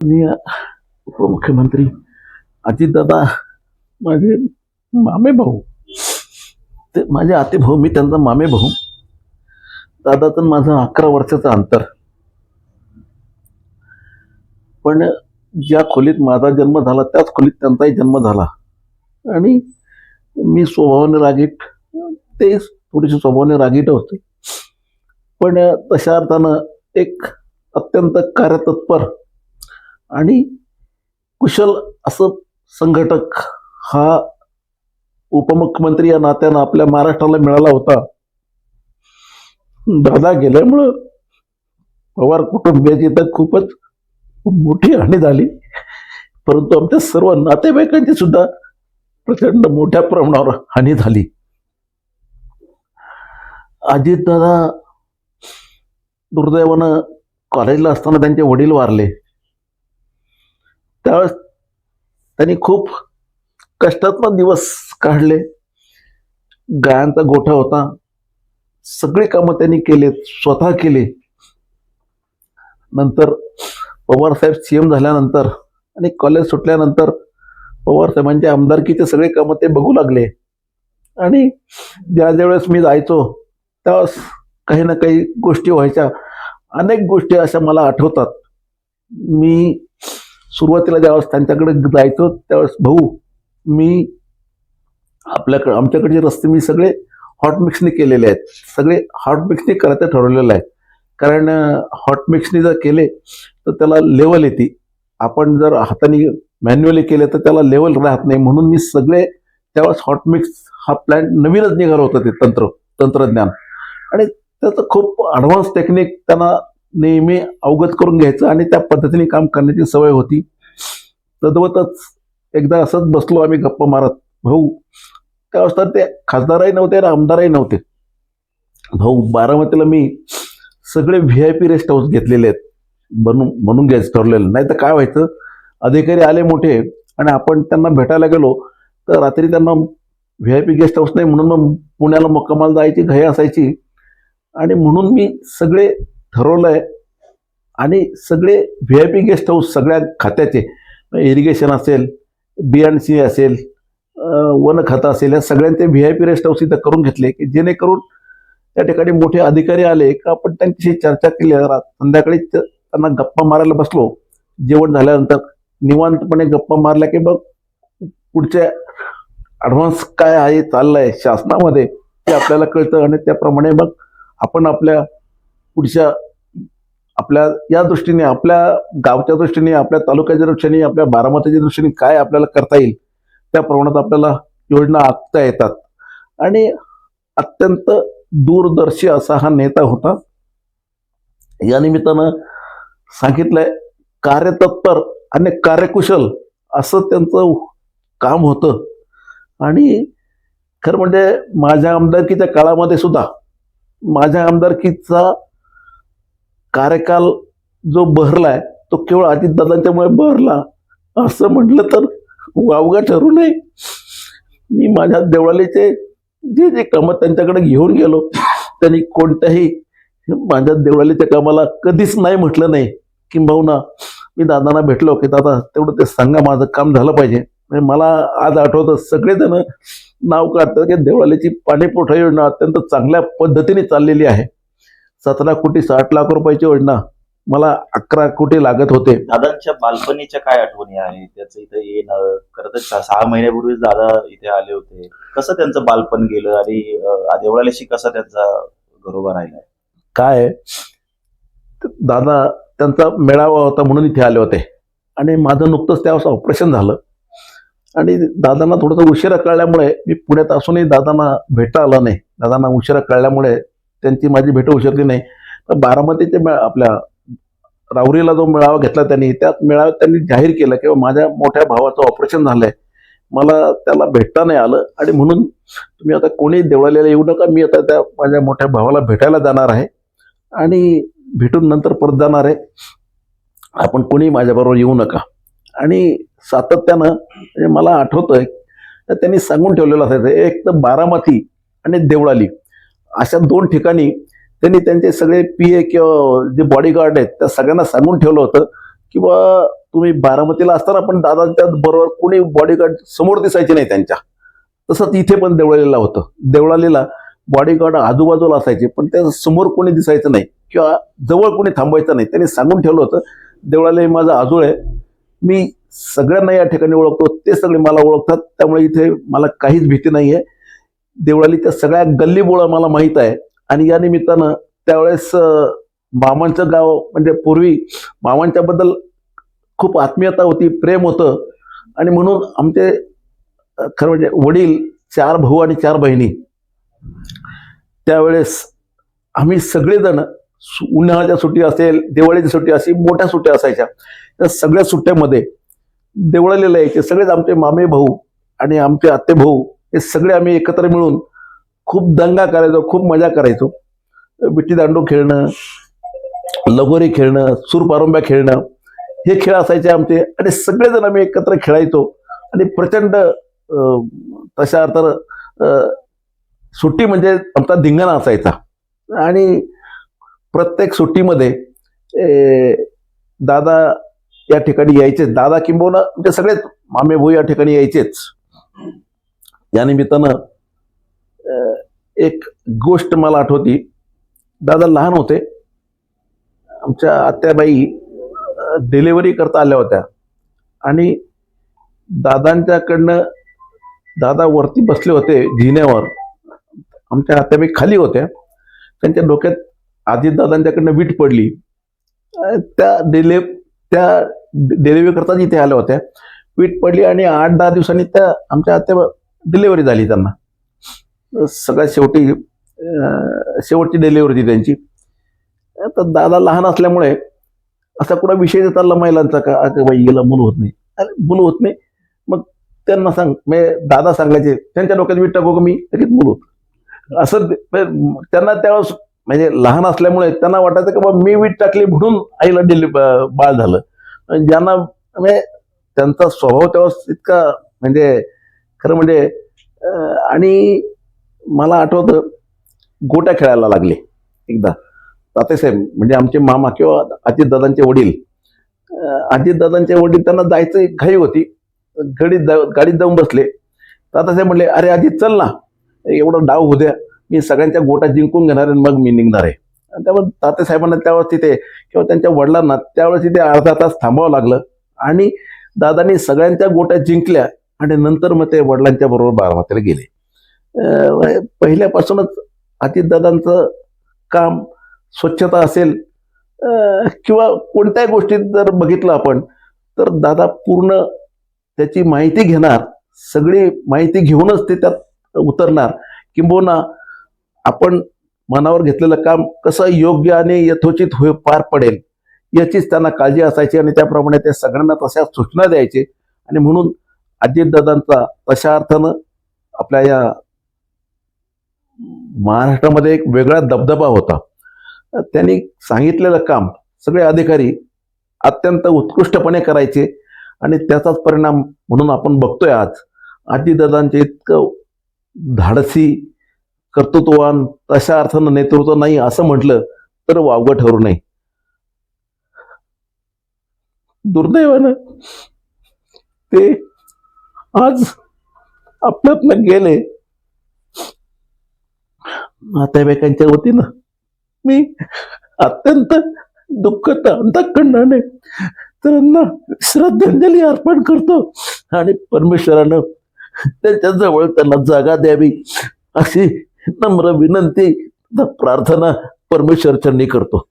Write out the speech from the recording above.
आणि उपमुख्यमंत्री अजितदादा माझे मामे भाऊ, ते माझे आते भाऊ, मी त्यांचा मामे भाऊ. दादाचं माझं 11 वर्षाचं अंतर. पण ज्या खोलीत माझा जन्म झाला त्याच खोलीत त्यांचाही जन्म झाला. आणि मी स्वभावाने रागीट, ते थोडेसे स्वभावाने रागीट होते, पण तशा अर्थानं एक अत्यंत कार्यतत्पर आणि कुशल असं संघटक हा उपमुख्यमंत्री या नात्यानं आपल्या महाराष्ट्राला मिळाला होता. दादा गेल्यामुळं पवार कुटुंबियाची तर खूपच मोठी हानी झाली, परंतु आमच्या सर्व नातेवाईकांची सुद्धा प्रचंड मोठ्या प्रमाणावर हानी झाली. अजितदादा दुर्दैवानं कॉलेजला असताना त्यांचे वडील वारले. त्यावेळेस त्यांनी खूप कष्टातनं दिवस काढले. गायांचा गोठा होता, सगळी कामं त्यांनी केलेत, स्वतः केले. नंतर पवारसाहेब सीएम झाल्यानंतर आणि कॉलेज सुटल्यानंतर पवारसाहेबांच्या आमदारकीचे सगळे कामं ते बघू लागले. आणि ज्या वेळेस मी जायचो त्यावेळेस काही ना काही गोष्टी व्हायच्या. अनेक गोष्टी अशा मला आठवतात. मी सुरुवातीला ज्यावेळेस त्यांच्याकडे जायचो त्यावेळेस, भाऊ मी आमच्याकडचे रस्ते मी सगळे हॉट मिक्सने केलेले आहेत, सगळे हॉट मिक्सने करायचं ठरवलेलं आहे. कारण हॉट मिक्सने जर केले तर त्याला लेवल येते, आपण जर हाताने मॅन्युअली केले तर त्याला लेवल राहत नाही. म्हणून मी सगळे त्यावेळेस हॉट मिक्स हा प्लॅन नवीनच निघालं होतं, ते तंत्रज्ञान, आणि त्याचं खूप ॲडव्हान्स टेक्निक त्यांना नेहमी अवगत करून घ्यायचं आणि त्या पद्धतीने काम करण्याची सवय होती. तद्वतच एकदा असंच बसलो आम्ही गप्पा मारत, भाऊ त्यावेळेस तर ते खासदारही नव्हते आणि आमदारही नव्हते. भाऊ बारामतीला मी सगळे VIP रेस्ट हाऊस घेतलेले आहेत, म्हणून घ्यायचं ठरलेलं. नाही तर काय व्हायचं, अधिकारी आले मोठे आणि आपण त्यांना भेटायला गेलो तर रात्री त्यांना VIP गेस्ट हाऊस नाही म्हणून मग पुण्याला मुक्कामाला जायची घाई असायची. आणि म्हणून मी सगळे ठरवलंय आणि सगळे VIP गेस्ट हाऊस सगळ्या खात्याचे, इरिगेशन असेल, B&C असेल, वन खातं असेल, या सगळ्यांचे VIP रेस्ट हाऊस इथं करून घेतले की जेणेकरून त्या ठिकाणी मोठे अधिकारी आले का आपण त्यांच्याशी चर्चा केली. संध्याकाळी त्यांना गप्पा मारायला बसलो. जेवण झाल्यानंतर निवांतपणे गप्पा मारल्या की मग पुढच्या ॲडव्हान्स काय आहे चाललंय शासनामध्ये ते आपल्याला कळतं आणि त्याप्रमाणे मग आपण आपल्या पुढच्या आपल्या या दृष्टीने, आपल्या गावच्या दृष्टीने, आपल्या तालुक्याच्या दृष्टीने, आपल्या बारामतीच्या दृष्टीने काय आपल्याला करता येईल त्या प्रमाणात आपल्याला योजना आखता येतात. आणि अत्यंत दूरदर्शी असा हा नेता होता. या निमित्तानं सांगितलंय, कार्यतत्पर आणि कार्यकुशल असं त्यांचं काम होतं. आणि खरं म्हणजे माझ्या आमदारकीच्या काळामध्ये सुद्धा माझ्या आमदारकीचा कार्यकाल जो बहरलाय तो केवळ अजितदादांच्यामुळे बहरला असं म्हटलं तर वावगं ठरू नये. मी माझ्या देवळालीचे जे जे कामं त्यांच्याकडे घेऊन गेलो, त्यांनी कोणत्याही माझ्या देवळालीच्या कामाला कधीच नाही म्हटलं नाही. किंबहुना मी दादांना भेटलो की दादा तेवढं ते सांगा, माझं काम झालं पाहिजे. मला आज आठवतं, सगळेजण नाव काढतात की देवळालीची पाणीपुरवठा योजना अत्यंत चांगल्या पद्धतीने चाललेली आहे. 17 कोटी 60 लाख रुपयाची योजना मला 11 कोटी लागत होते. दादांच्या बालपणीच्या काय आठवणी आहे त्याचं इथे येणं? खरं तर 6 महिन्यापूर्वीच दादा इथे आले होते. कसं त्यांचं बालपण गेलं आणि देवळालीशी कसा त्यांचा घरोबा राहिलाय? काय दादा त्यांचा मेळावा होता म्हणून इथे आले होते आणि माझं नुकतंच त्यावेळेस ऑपरेशन झालं आणि दादांना थोडंसं उशिरा कळल्यामुळे मी पुण्यात असूनही दादांना भेटता आला नाही. दादांना उशिरा कळल्यामुळे त्यांची माझी भेट उशिरली नाही. तर बारामतीचे आपल्या राहुरीला जो मेळावा घेतला त्यांनी, त्या मेळाव्यात त्यांनी जाहीर केलं की माझ्या मोठ्या भावाचं ऑपरेशन झालंय, मला त्याला भेटता नाही आलं आणि म्हणून तुम्ही आता कोणी देवळालीला येऊ नका, मी आता त्या माझ्या मोठ्या भावाला भेटायला जाणार आहे आणि भेटून नंतर परत जाणार आहे, आपण कोणी माझ्याबरोबर येऊ नका. आणि सातत्यानं म्हणजे मला आठवतंय त्यांनी सांगून ठेवलेलं असायचं, एक तर बारामती आणि देवळाली अशा 2 ठिकाणी त्यांनी त्यांचे सगळे PA किंवा जे बॉडीगार्ड आहेत त्या सगळ्यांना सांगून ठेवलं होतं की बा तुम्ही बारामतीला असताना पण दादांच्या बरोबर कोणी बॉडीगार्ड समोर दिसायचे नाही त्यांच्या. तसंच इथे पण देवळालीला होतं. देवळालीला बॉडीगार्ड आजूबाजूला असायचे पण त्या समोर कोणी दिसायचं नाही किंवा जवळ कोणी थांबायचं नाही. त्यांनी सांगून ठेवलं होतं, देवळाली माझा आजोळ आहे, मी सगळ्यांना या ठिकाणी ओळखतो, ते सगळे मला ओळखतात, त्यामुळे इथे मला काहीच भीती नाही आहे. देवळालीच्या सगळ्या गल्लीबोळा मला माहीत आहे. आणि या निमित्तानं त्यावेळेस मामांचं गाव म्हणजे पूर्वी मामांच्याबद्दल खूप आत्मीयता होती, प्रेम होतं. आणि म्हणून आमचे खरं म्हणजे वडील 4 भाऊ आणि 4 बहिणी, त्यावेळेस आम्ही सगळेजण उन्हाळ्याच्या सुट्टी असेल, दिवाळीची सुट्टी असेल, मोठ्या सुट्ट्या असायच्या, त्या सगळ्या सुट्ट्यामध्ये देवळालीला यायचे. सगळेच आमचे मामे भाऊ आणि आमचे आत्ते भाऊ हे सगळे आम्ही एकत्र मिळून खूप दंगा करायचो, खूप मजा करायचो. विट्टी दांडू खेळणं, लगोरी खेळणं, सूरपारंब्या खेळणं हे खेळ असायचे आमचे. आणि सगळेजण आम्ही एकत्र खेळायचो आणि प्रचंड तशा तर सुट्टी म्हणजे आमचा धिंगाणा असायचा. आणि प्रत्येक सुट्टीमध्ये दादा या ठिकाणी यायचे. दादा किंबहुना म्हणजे सगळेच मामे भाऊ या ठिकाणी यायचेच. या निमित्तानं एक गोष्ट मला आठवती. दादा लहान होते, आमच्या आत्याबाई डिलिव्हरी करता आल्या होत्या आणि दादांच्याकडनं दादा वरती बसले होते जिन्यावर, आमच्या आत्याबाई खाली होत्या. त्यांच्या डोक्यात अजितदादांच्याकडनं वीट पडली. त्या डिलिव्हरी करता इथे आल्या होत्या. वीट पडली आणि 8-10 दिवसांनी त्या आमच्या आत्या डिलिव्हरी झाली. त्यांना सगळ्यात शेवटची डिलिव्हरी होती त्यांची. तर दादा लहान असल्यामुळे असा कुठला विषय चालला महिलांचा का बाई गेला मूल होत नाही, अरे मूल होत नाही, मग त्यांना सांग, दादा सांगायचे त्यांच्या डोक्यात वीट टाकू का मी लगेच मूल होत असं. त्यांना त्यावेळेस म्हणजे लहान असल्यामुळे त्यांना वाटायचं की बाबा मी वीट टाकली म्हणून आईला बाळ झालं. ज्यांना म्हणजे त्यांचा स्वभाव त्यावेळेस इतका म्हणजे खरं म्हणजे. आणि मला आठवतं गोट्या खेळायला लागले एकदा तातेसाहेब म्हणजे आमचे मामा किंवा अजितदादांचे वडील. अजितदादांचे वडील त्यांना जायचं घाई होती, गाडीत जाऊन बसले. तात्यासाहेब म्हणले, अरे अजित चल ना, एवढा डाव होऊ द्या, मी सगळ्यांच्या गोट्या जिंकून घेणार आणि मग मी निघणार आहे. त्यामुळे तात्यासाहेबांना त्यावेळेस तिथे किंवा त्यांच्या वडिलांना त्यावेळेस तिथे अर्धा तास थांबावं लागलं. आणि दादांनी सगळ्यांच्या गोट्या जिंकल्या आणि नंतर मग ते वडिलांच्या बरोबर बारामतीला गेले. पहिल्यापासूनच अजितदादांचं काम स्वच्छता असेल किंवा कोणत्याही गोष्टीत जर बघितलं आपण तर दादा पूर्ण त्याची माहिती घेणार, सगळी माहिती घेऊनच ते त्यात उतरणार. किंबहुना आपण मनावर घेतलेलं काम कसं योग्य आणि यथोचित पार पडेल याचीच त्यांना काळजी असायची आणि त्याप्रमाणे ते सगळ्यांना तशा सूचना द्यायचे. आणि म्हणून अजितदादांचा तशा अर्थानं आपल्या या महाराष्ट्रामध्ये एक वेगळा दबदबा होता. त्यांनी सांगितलेलं काम सगळे अधिकारी अत्यंत उत्कृष्टपणे करायचे आणि त्याचाच परिणाम म्हणून आपण बघतोय आज अजितदादांचे इतकं धाडसी, कर्तृत्ववान तशा अर्थानं नेतृत्व नाही असं म्हटलं तर वावगं ठरू नये. दुर्दैवानं ते आज आपल्यातनं गेले. नातेवाईकांच्या वतीनं मी अत्यंत दुःखद अंतःकरणाने त्यांना श्रद्धांजली अर्पण करतो आणि परमेश्वरानं त्यांच्या जवळ त्यांना जागा द्यावी अशी नम्र विनंती प्रार्थना परमेश्वर चरणी करतो.